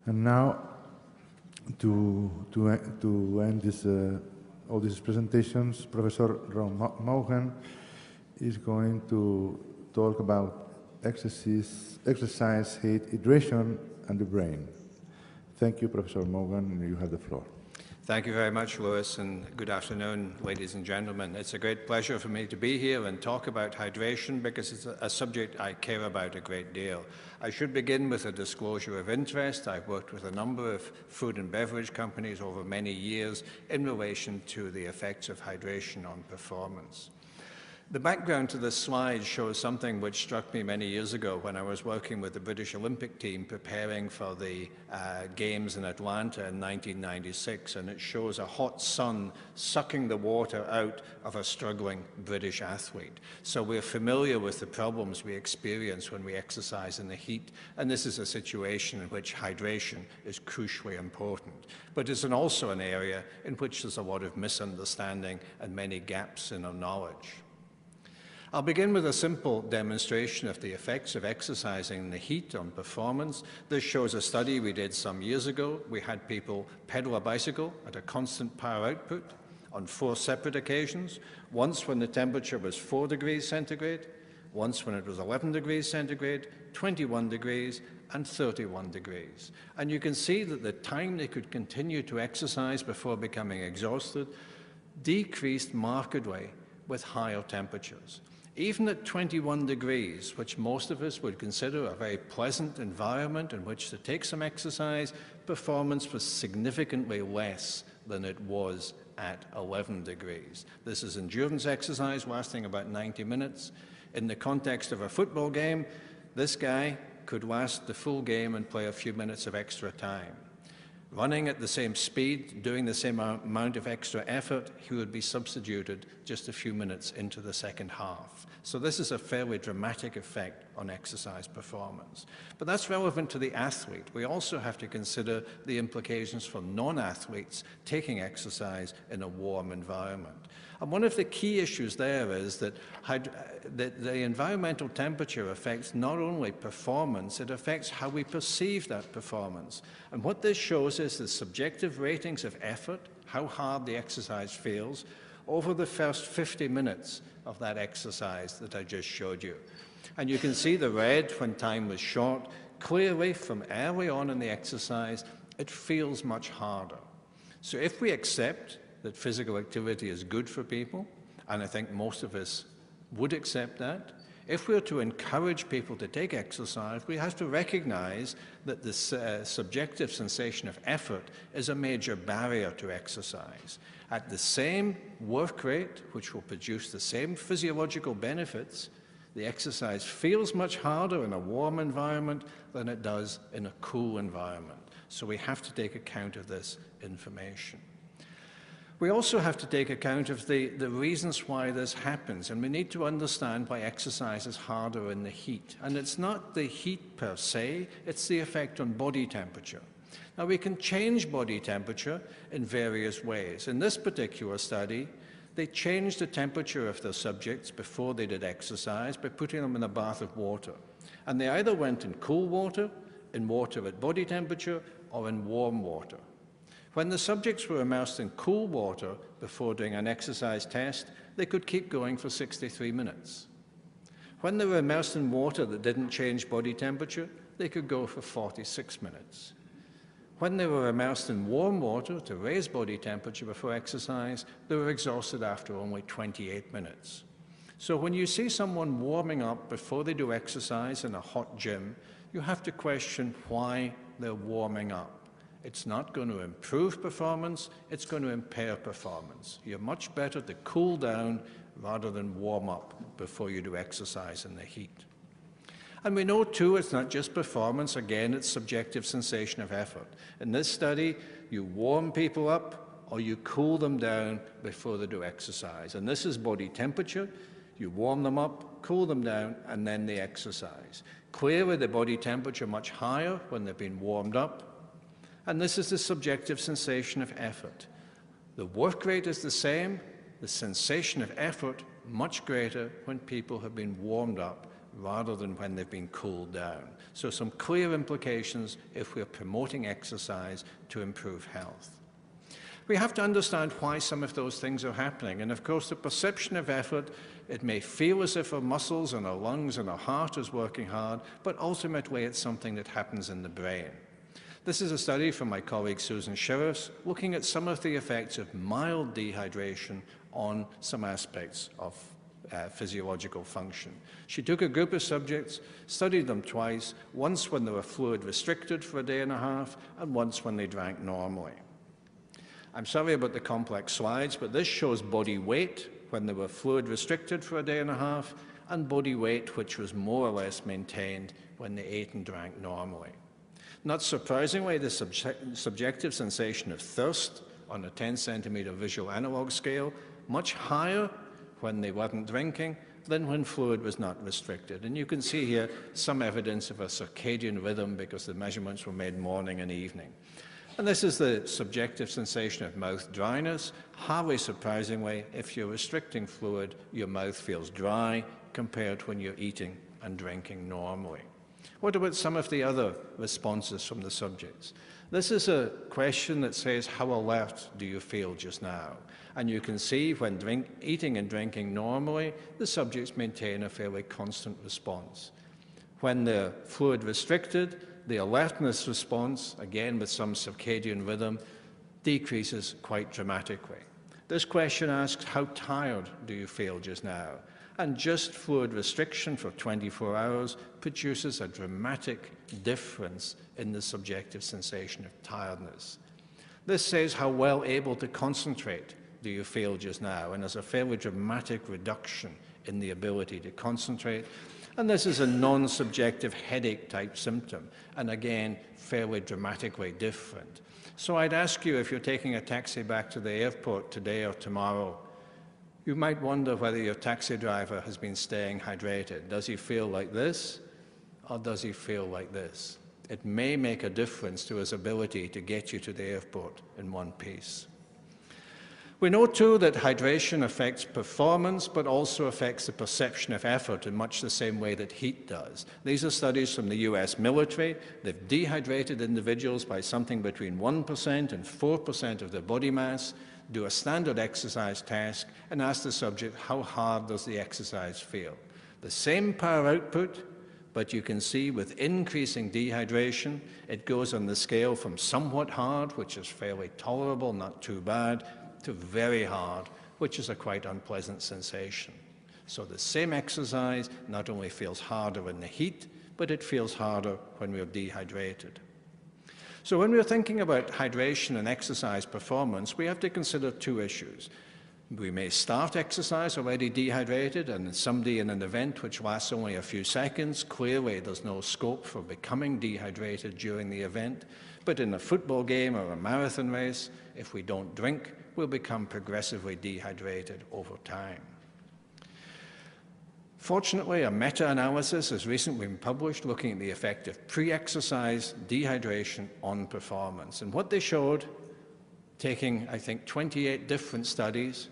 And now, to end this, all these presentations, Professor Ron Maugham is going to talk about exercise, heat, hydration, and the brain. Thank you, Professor Maugham. You have the floor. Thank you very much, Lewis, and good afternoon, ladies and gentlemen. It's a great pleasure for me to be here and talk about hydration because it's a subject I care about a great deal. I should begin with a disclosure of interest. I've worked with a number of food and beverage companies over many years in relation to the effects of hydration on performance. The background to this slide shows something which struck me many years ago when I was working with the British Olympic team preparing for the Games in Atlanta in 1996, and it shows a hot sun sucking the water out of a struggling British athlete. So we're familiar with the problems we experience when we exercise in the heat, and this is a situation in which hydration is crucially important. But it's also an area in which there's a lot of misunderstanding and many gaps in our knowledge. I'll begin with a simple demonstration of the effects of exercising in the heat on performance. This shows a study we did some years ago. We had people pedal a bicycle at a constant power output on 4 separate occasions, once when the temperature was 4 degrees centigrade, once when it was 11 degrees centigrade, 21 degrees, and 31 degrees. And you can see that the time they could continue to exercise before becoming exhausted decreased markedly with higher temperatures. Even at 21 degrees, which most of us would consider a very pleasant environment in which to take some exercise, performance was significantly less than it was at 11 degrees. This is endurance exercise lasting about 90 minutes. In the context of a football game, this guy could last the full game and play a few minutes of extra time. Running at the same speed, doing the same amount of extra effort, he would be substituted just a few minutes into the second half. So this is a fairly dramatic effect on exercise performance. But that's relevant to the athlete. We also have to consider the implications for non-athletes taking exercise in a warm environment. And one of the key issues there is that the environmental temperature affects not only performance, it affects how we perceive that performance. And what this shows is the subjective ratings of effort, how hard the exercise feels, over the first 50 minutes of that exercise that I just showed you. And you can see the red when time was short. Clearly, from early on in the exercise, it feels much harder. So if we accept that physical activity is good for people, and I think most of us would accept that, if we're to encourage people to take exercise, we have to recognize that this subjective sensation of effort is a major barrier to exercise. At the same work rate, which will produce the same physiological benefits, the exercise feels much harder in a warm environment than it does in a cool environment. So we have to take account of this information. We also have to take account of the reasons why this happens, and we need to understand why exercise is harder in the heat. And it's not the heat per se, it's the effect on body temperature. Now, we can change body temperature in various ways. In this particular study, they changed the temperature of their subjects before they did exercise by putting them in a bath of water. And they either went in cool water, in water at body temperature, or in warm water. When the subjects were immersed in cool water before doing an exercise test, they could keep going for 63 minutes. When they were immersed in water that didn't change body temperature, they could go for 46 minutes. When they were immersed in warm water to raise body temperature before exercise, they were exhausted after only 28 minutes. So when you see someone warming up before they do exercise in a hot gym, you have to question why they're warming up. It's not going to improve performance, it's going to impair performance. You're much better to cool down rather than warm up before you do exercise in the heat. And we know, too, it's not just performance. Again, it's subjective sensation of effort. In this study, you warm people up or you cool them down before they do exercise. And this is body temperature. You warm them up, cool them down, and then they exercise. Clearly, the body temperature much higher when they've been warmed up. And this is the subjective sensation of effort. The work rate is the same, the sensation of effort much greater when people have been warmed up rather than when they've been cooled down. So some clear implications if we're promoting exercise to improve health. We have to understand why some of those things are happening. And of course, the perception of effort, it may feel as if our muscles and our lungs and our heart is working hard, but ultimately it's something that happens in the brain. This is a study from my colleague Susan Shirreffs looking at some of the effects of mild dehydration on some aspects of physiological function. She took a group of subjects, studied them twice, once when they were fluid restricted for a day and a half, and once when they drank normally. I'm sorry about the complex slides, but this shows body weight when they were fluid restricted for a day and a half, and body weight which was more or less maintained when they ate and drank normally. Not surprisingly, the subjective sensation of thirst on a 10 centimeter visual analog scale much higher when they weren't drinking than when fluid was not restricted. And you can see here some evidence of a circadian rhythm because the measurements were made morning and evening. And this is the subjective sensation of mouth dryness. Hardly surprisingly, if you're restricting fluid, your mouth feels dry compared to when you're eating and drinking normally. What about some of the other responses from the subjects? This is a question that says, how alert do you feel just now? And you can see when eating and drinking normally, the subjects maintain a fairly constant response. When they're fluid restricted, the alertness response, again with some circadian rhythm, decreases quite dramatically. This question asks, how tired do you feel just now? And just fluid restriction for 24 hours produces a dramatic difference in the subjective sensation of tiredness. This says how well able to concentrate do you feel just now, and there's a fairly dramatic reduction in the ability to concentrate. And this is a non-subjective headache-type symptom, and again, fairly dramatically different. So I'd ask you, if you're taking a taxi back to the airport today or tomorrow, you might wonder whether your taxi driver has been staying hydrated. Does he feel like this, or does he feel like this? It may make a difference to his ability to get you to the airport in one piece. We know, too, that hydration affects performance, but also affects the perception of effort in much the same way that heat does. These are studies from the US military. They've dehydrated individuals by something between 1% and 4% of their body mass, do a standard exercise task, and ask the subject, how hard does the exercise feel? The same power output, but you can see with increasing dehydration, it goes on the scale from somewhat hard, which is fairly tolerable, not too bad, to very hard, which is a quite unpleasant sensation. So the same exercise not only feels harder in the heat, but it feels harder when we're dehydrated. So when we're thinking about hydration and exercise performance, we have to consider two issues. We may start exercise already dehydrated, and somebody in an event which lasts only a few seconds, clearly there's no scope for becoming dehydrated during the event. But in a football game or a marathon race, if we don't drink, we'll become progressively dehydrated over time. Fortunately, a meta-analysis has recently been published looking at the effect of pre-exercise dehydration on performance. And what they showed, taking, I think, 28 different studies,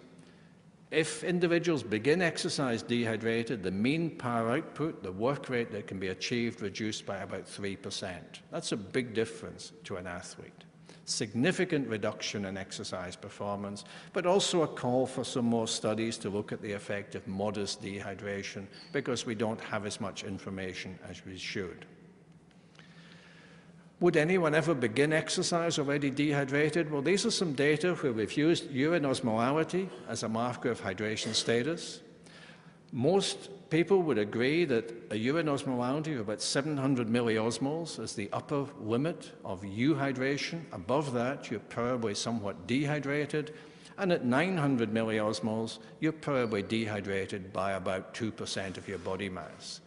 if individuals begin exercise dehydrated, the mean power output, the work rate that can be achieved, reduced by about 3%. That's a big difference to an athlete. Significant reduction in exercise performance, but also a call for some more studies to look at the effect of modest dehydration because we don't have as much information as we should. Would anyone ever begin exercise already dehydrated? Well, these are some data where we've used urine osmolality as a marker of hydration status. Most people would agree that a urine osmolality of about 700 milliosmoles is the upper limit of euhydration. Above that, you're probably somewhat dehydrated. And at 900 milliosmoles, you're probably dehydrated by about 2% of your body mass.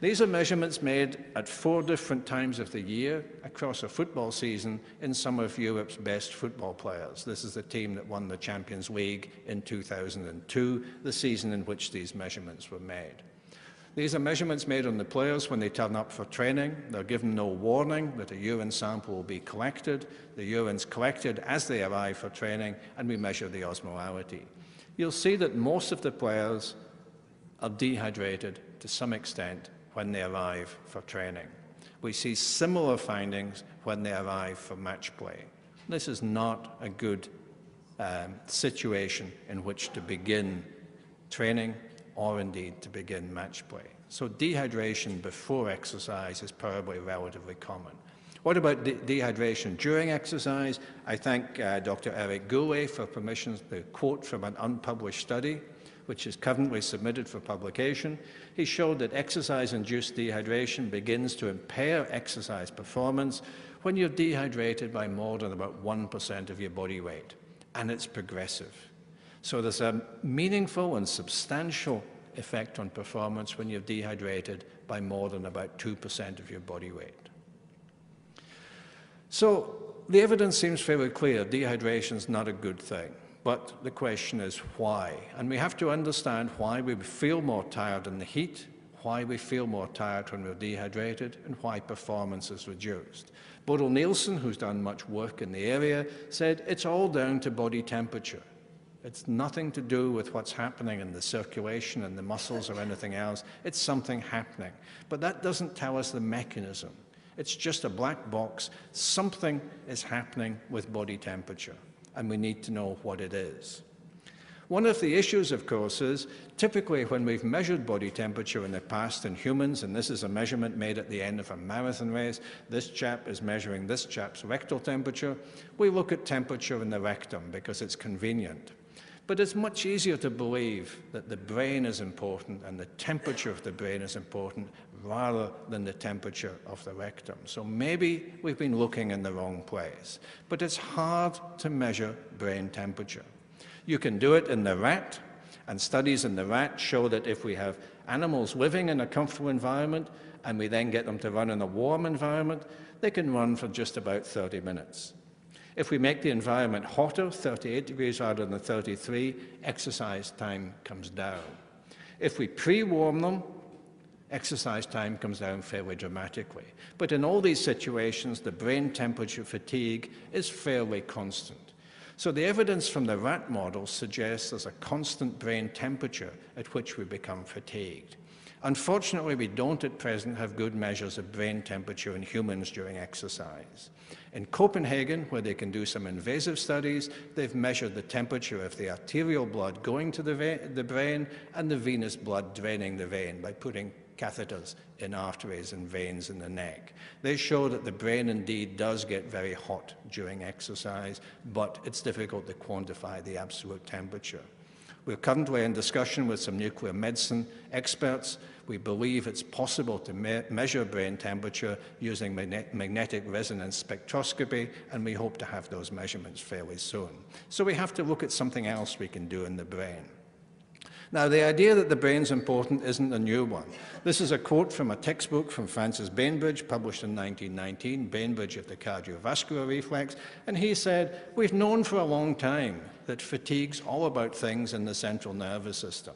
These are measurements made at 4 different times of the year across a football season in some of Europe's best football players. This is the team that won the Champions League in 2002, the season in which these measurements were made. These are measurements made on the players when they turn up for training. They're given no warning that a urine sample will be collected. The urine's collected as they arrive for training, and we measure the osmolality. You'll see that most of the players are dehydrated to some extent when they arrive for training. We see similar findings when they arrive for match play. This is not a good situation in which to begin training or indeed to begin match play. So dehydration before exercise is probably relatively common. What about dehydration during exercise? I thank Dr. Eric Goulet for permission to quote from an unpublished study, which is currently submitted for publication. He showed that exercise-induced dehydration begins to impair exercise performance when you're dehydrated by more than about 1% of your body weight, and it's progressive. So there's a meaningful and substantial effect on performance when you're dehydrated by more than about 2% of your body weight. So the evidence seems fairly clear. Dehydration is not a good thing. But the question is why? And we have to understand why we feel more tired in the heat, why we feel more tired when we're dehydrated, and why performance is reduced. Bodil Nielsen, who's done much work in the area, said it's all down to body temperature. It's nothing to do with what's happening in the circulation and the muscles or anything else. It's something happening. But that doesn't tell us the mechanism. It's just a black box. Something is happening with body temperature, and we need to know what it is. One of the issues, of course, is typically when we've measured body temperature in the past in humans, and this is a measurement made at the end of a marathon race, this chap is measuring this chap's rectal temperature, we look at temperature in the rectum because it's convenient. But it's much easier to believe that the brain is important and the temperature of the brain is important rather than the temperature of the rectum. So maybe we've been looking in the wrong place. But it's hard to measure brain temperature. You can do it in the rat, and studies in the rat show that if we have animals living in a comfortable environment and we then get them to run in a warm environment, they can run for just about 30 minutes. If we make the environment hotter, 38 degrees rather than 33, exercise time comes down. If we pre-warm them, exercise time comes down fairly dramatically. But in all these situations, the brain temperature fatigue is fairly constant. So the evidence from the rat model suggests there's a constant brain temperature at which we become fatigued. Unfortunately, we don't at present have good measures of brain temperature in humans during exercise. In Copenhagen, where they can do some invasive studies, they've measured the temperature of the arterial blood going to the brain and the venous blood draining the vein by putting catheters in arteries and veins in the neck. They show that the brain indeed does get very hot during exercise, but it's difficult to quantify the absolute temperature. We're currently in discussion with some nuclear medicine experts. We believe it's possible to measure brain temperature using magnetic resonance spectroscopy, and we hope to have those measurements fairly soon. So we have to look at something else we can do in the brain. Now, the idea that the brain's important isn't a new one. This is a quote from a textbook from Francis Bainbridge, published in 1919, Bainbridge of the cardiovascular reflex, and he said, "We've known for a long time that fatigue's all about things in the central nervous system."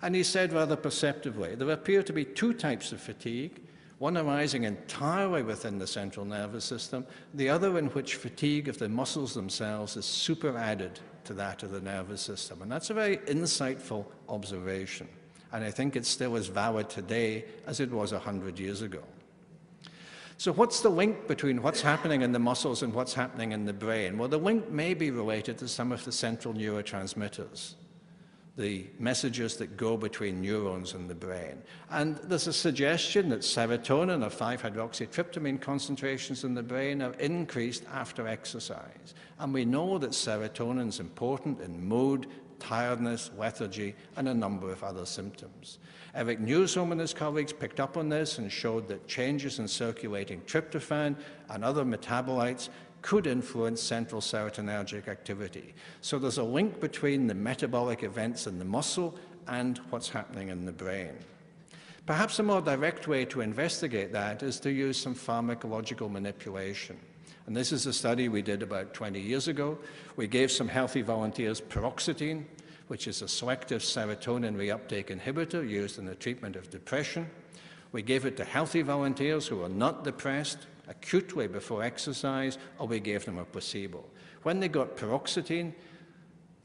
And he said rather perceptively, there appear to be two types of fatigue, one arising entirely within the central nervous system, the other in which fatigue of the muscles themselves is superadded to that of the nervous system. And that's a very insightful observation. And I think it's still as valid today as it was 100 years ago. So what's the link between what's happening in the muscles and what's happening in the brain? Well, the link may be related to some of the central neurotransmitters, the messages that go between neurons in the brain. And there's a suggestion that serotonin or 5-hydroxytryptamine concentrations in the brain are increased after exercise. And we know that serotonin is important in mood, tiredness, lethargy, and a number of other symptoms. Eric Newsholm and his colleagues picked up on this and showed that changes in circulating tryptophan and other metabolites could influence central serotonergic activity. So there's a link between the metabolic events in the muscle and what's happening in the brain. Perhaps a more direct way to investigate that is to use some pharmacological manipulation. And this is a study we did about 20 years ago. We gave some healthy volunteers paroxetine, which is a selective serotonin reuptake inhibitor used in the treatment of depression. We gave it to healthy volunteers who were not depressed acutely before exercise, or we gave them a placebo. When they got paroxetine,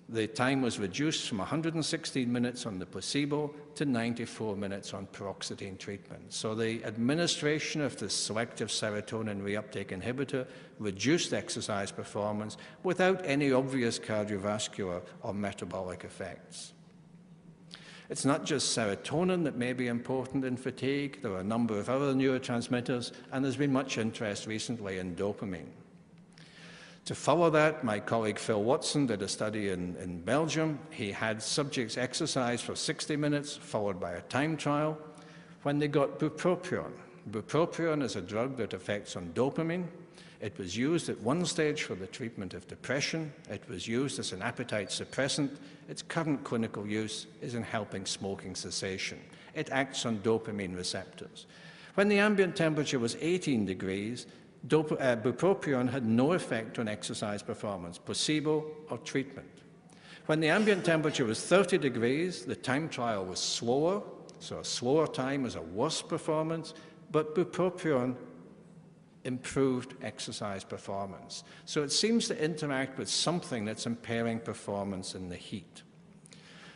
the time was reduced from 116 minutes on the placebo to 94 minutes on paroxetine treatment. So the administration of the selective serotonin reuptake inhibitor reduced exercise performance without any obvious cardiovascular or metabolic effects. It's not just serotonin that may be important in fatigue. There are a number of other neurotransmitters, and there's been much interest recently in dopamine. To follow that, my colleague Phil Watson did a study in Belgium. He had subjects exercise for 60 minutes, followed by a time trial, when they got bupropion. Bupropion is a drug that affects on dopamine. It was used at one stage for the treatment of depression. It was used as an appetite suppressant. Its current clinical use is in helping smoking cessation. It acts on dopamine receptors. When the ambient temperature was 18 degrees, bupropion had no effect on exercise performance, placebo or treatment. When the ambient temperature was 30 degrees, the time trial was slower, so a slower time is a worse performance, but bupropion improved exercise performance. So it seems to interact with something that's impairing performance in the heat.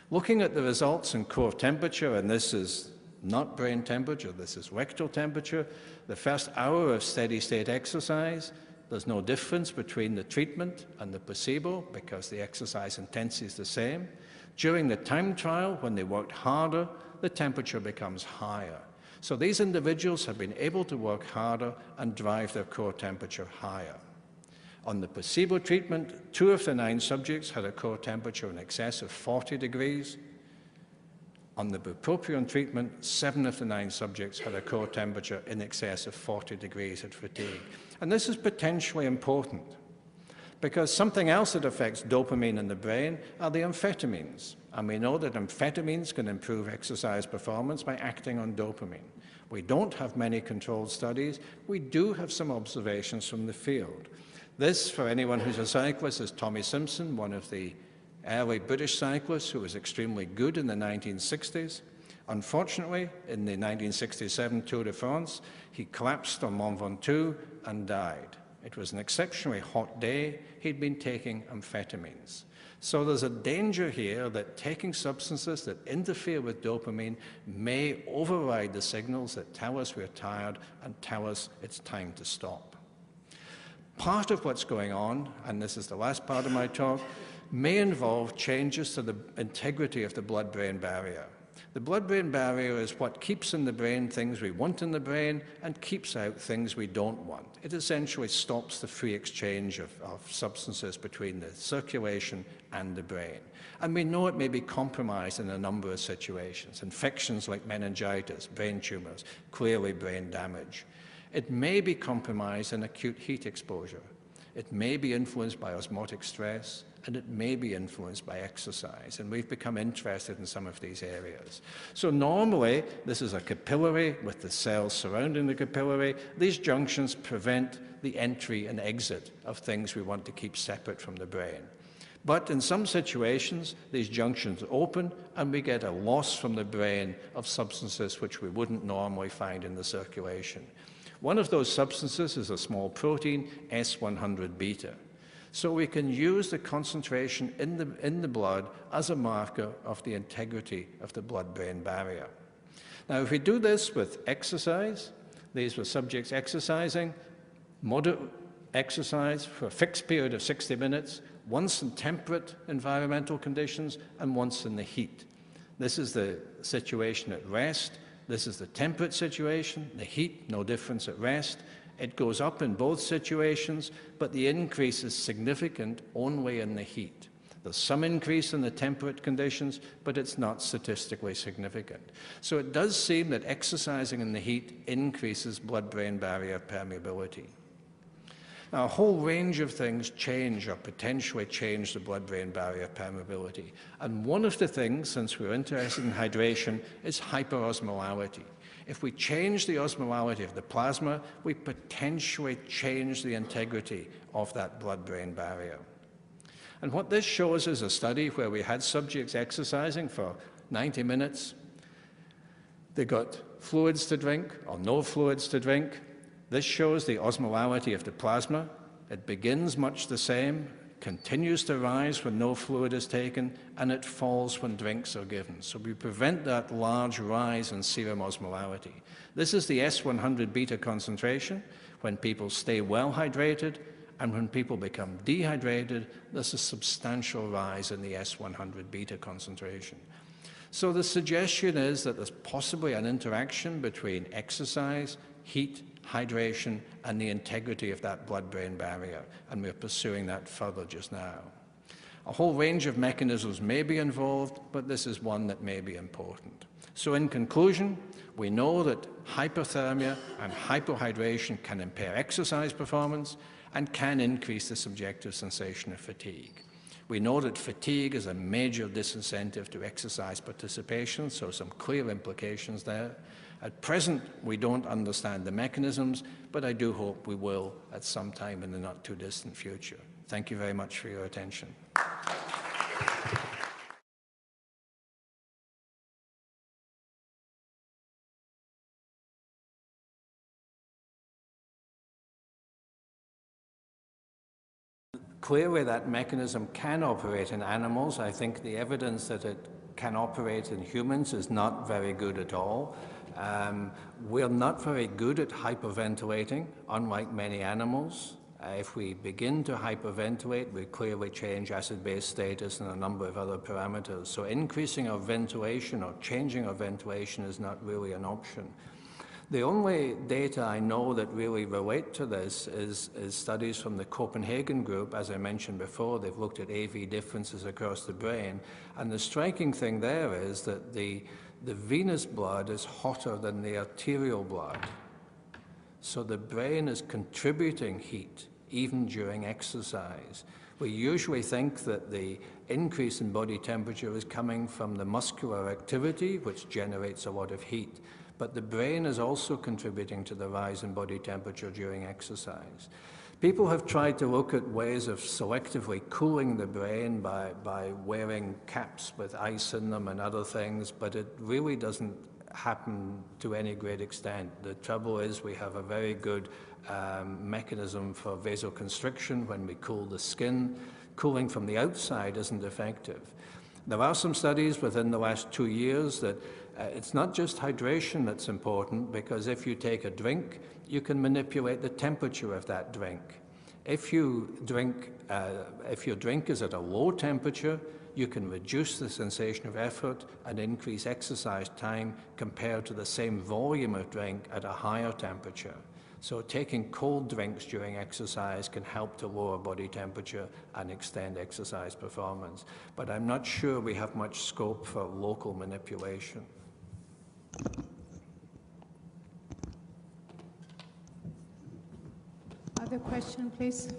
Looking at the results in core temperature, and this is not brain temperature, this is rectal temperature. The first hour of steady-state exercise, there's no difference between the treatment and the placebo because the exercise intensity is the same. During the time trial, when they worked harder, the temperature becomes higher. So these individuals have been able to work harder and drive their core temperature higher. On the placebo treatment, 2 of the 9 subjects had a core temperature in excess of 40 degrees. On the bupropion treatment, 7 of the 9 subjects had a core temperature in excess of 40 degrees at fatigue. And this is potentially important because something else that affects dopamine in the brain are the amphetamines. And we know that amphetamines can improve exercise performance by acting on dopamine. We don't have many controlled studies. We do have some observations from the field. This, for anyone who's a cyclist, is Tommy Simpson, one of the early British cyclist who was extremely good in the 1960s. Unfortunately, in the 1967 Tour de France, he collapsed on Mont Ventoux and died. It was an exceptionally hot day. He'd been taking amphetamines. So there's a danger here that taking substances that interfere with dopamine may override the signals that tell us we're tired and tell us it's time to stop. Part of what's going on, and this is the last part of my talk, may involve changes to the integrity of the blood-brain barrier. The blood-brain barrier is what keeps in the brain things we want in the brain and keeps out things we don't want. It essentially stops the free exchange of substances between the circulation and the brain. And we know it may be compromised in a number of situations. Infections like meningitis, brain tumors, clearly brain damage. It may be compromised in acute heat exposure. It may be influenced by osmotic stress, and it may be influenced by exercise. And we've become interested in some of these areas. So normally, this is a capillary with the cells surrounding the capillary. These junctions prevent the entry and exit of things we want to keep separate from the brain. But in some situations, these junctions open, and we get a loss from the brain of substances which we wouldn't normally find in the circulation. One of those substances is a small protein, S100 beta. So we can use the concentration in the blood as a marker of the integrity of the blood-brain barrier. Now, if we do this with exercise, these were subjects exercising, moderate exercise for a fixed period of 60 minutes, once in temperate environmental conditions and once in the heat. This is the situation at rest. This is the temperate situation, the heat, no difference at rest. It goes up in both situations, but the increase is significant only in the heat. There's some increase in the temperate conditions, but it's not statistically significant. So it does seem that exercising in the heat increases blood-brain barrier permeability. Now, a whole range of things change or potentially change the blood-brain barrier permeability. And one of the things, since we're interested in hydration, is hyperosmolality. If we change the osmolality of the plasma, we potentially change the integrity of that blood-brain barrier. And what this shows is a study where we had subjects exercising for 90 minutes. They got fluids to drink or no fluids to drink. This shows the osmolality of the plasma. It begins much the same, continues to rise when no fluid is taken, and it falls when drinks are given. So we prevent that large rise in serum osmolality. This is the S100 beta concentration when people stay well hydrated, and when people become dehydrated, there's a substantial rise in the S100 beta concentration. So the suggestion is that there's possibly an interaction between exercise, heat, hydration, and the integrity of that blood-brain barrier, and we're pursuing that further just now. A whole range of mechanisms may be involved, but this is one that may be important. So in conclusion, we know that hypothermia and hypohydration can impair exercise performance and can increase the subjective sensation of fatigue. We know that fatigue is a major disincentive to exercise participation, so some clear implications there. At present, we don't understand the mechanisms, but I do hope we will at some time in the not-too-distant future. Thank you very much for your attention. Clearly, that mechanism can operate in animals. I think the evidence that it can operate in humans is not very good at all. We're not very good at hyperventilating, unlike many animals. If we begin to hyperventilate, we clearly change acid-base status and a number of other parameters. So increasing our ventilation or changing our ventilation is not really an option. The only data I know that really relate to this is studies from the Copenhagen group. As I mentioned before, they've looked at AV differences across the brain. And the striking thing there is that the venous blood is hotter than the arterial blood. So the brain is contributing heat even during exercise. We usually think that the increase in body temperature is coming from the muscular activity, which generates a lot of heat. But the brain is also contributing to the rise in body temperature during exercise. People have tried to look at ways of selectively cooling the brain by wearing caps with ice in them and other things, but it really doesn't happen to any great extent. The trouble is we have a very good mechanism for vasoconstriction when we cool the skin. Cooling from the outside isn't effective. There are some studies within the last 2 years that it's not just hydration that's important, because if you take a drink, you can manipulate the temperature of that drink. If your drink is at a low temperature, you can reduce the sensation of effort and increase exercise time compared to the same volume of drink at a higher temperature. So taking cold drinks during exercise can help to lower body temperature and extend exercise performance. But I'm not sure we have much scope for local manipulation. Other question, please.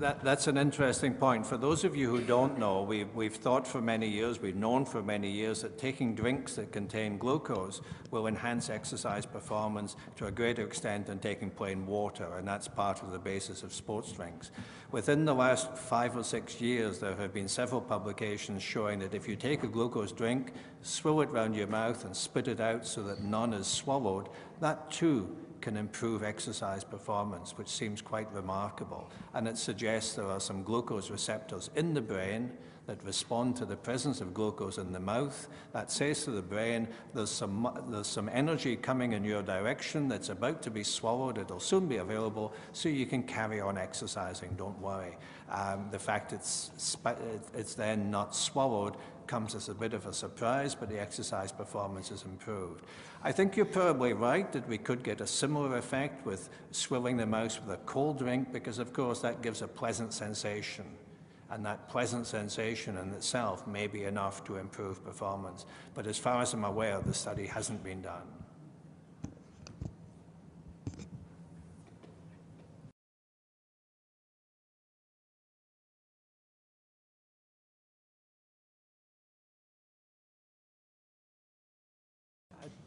That's an interesting point. For those of you who don't know, we've thought for many years, we've known for many years that taking drinks that contain glucose will enhance exercise performance to a greater extent than taking plain water, and that's part of the basis of sports drinks. Within the last 5 or 6 years, there have been several publications showing that if you take a glucose drink, swill it around your mouth and spit it out so that none is swallowed, that too can improve exercise performance, which seems quite remarkable. And it suggests there are some glucose receptors in the brain that respond to the presence of glucose in the mouth. That says to the brain, there's some energy coming in your direction that's about to be swallowed. It'll soon be available, so you can carry on exercising, don't worry. The fact it's then not swallowed comes as a bit of a surprise, but the exercise performance is improved. I think you're probably right that we could get a similar effect with swilling the mouth with a cold drink, because of course that gives a pleasant sensation, and that pleasant sensation in itself may be enough to improve performance. But as far as I'm aware, the study hasn't been done.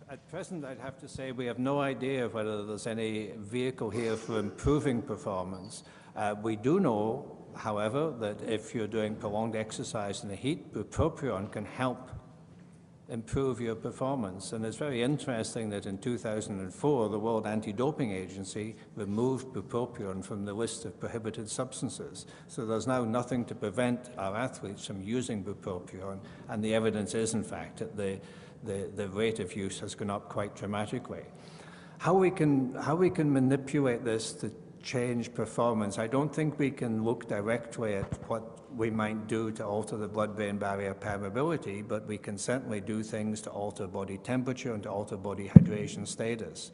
At present, I'd have to say we have no idea whether there's any vehicle here for improving performance. We do know, however, that if you're doing prolonged exercise in the heat, bupropion can help improve your performance. And it's very interesting that in 2004, the World Anti-Doping Agency removed bupropion from the list of prohibited substances. So there's now nothing to prevent our athletes from using bupropion, and the evidence is, in fact, that the rate of use has gone up quite dramatically. How we can manipulate this to change performance, I don't think we can look directly at what we might do to alter the blood-brain barrier permeability, but we can certainly do things to alter body temperature and to alter body hydration status.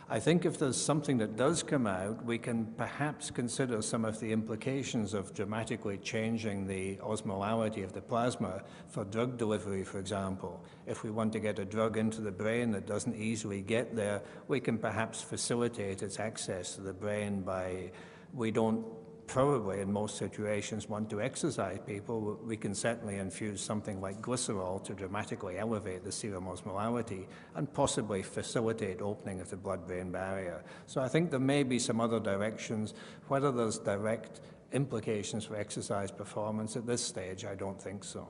I think if there's something that does come out, we can perhaps consider some of the implications of dramatically changing the osmolality of the plasma for drug delivery, for example. If we want to get a drug into the brain that doesn't easily get there, we can perhaps facilitate its access to the brain by, we don't probably in most situations want to exercise people. We can certainly infuse something like glycerol to dramatically elevate the serum osmolality and possibly facilitate opening of the blood-brain barrier. So I think there may be some other directions. Whether there's direct implications for exercise performance at this stage, I don't think so.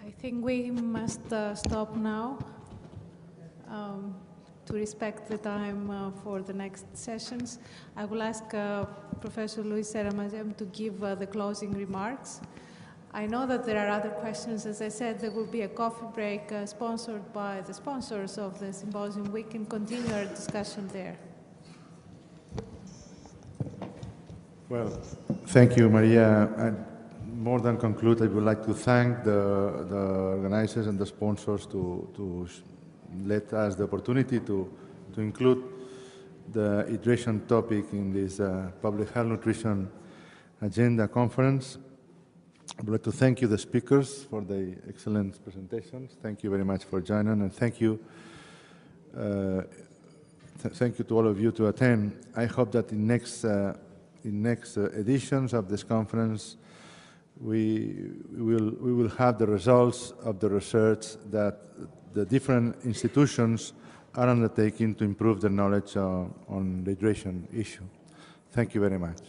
I think we must stop now to respect the time for the next sessions. I will ask Professor Luis Serra-Mazem to give the closing remarks. I know that there are other questions. As I said, there will be a coffee break sponsored by the sponsors of the symposium. We can continue our discussion there. Well, thank you, Maria. More than conclude, I would like to thank the organizers and the sponsors to let us the opportunity to include the hydration topic in this Public Health Nutrition Agenda Conference. I would like to thank you, the speakers, for the excellent presentations. Thank you very much for joining, and thank you to all of you to attend. I hope that in next editions of this conference, we will have the results of the research that the different institutions are undertaking to improve their knowledge on the hydration issue. Thank you very much.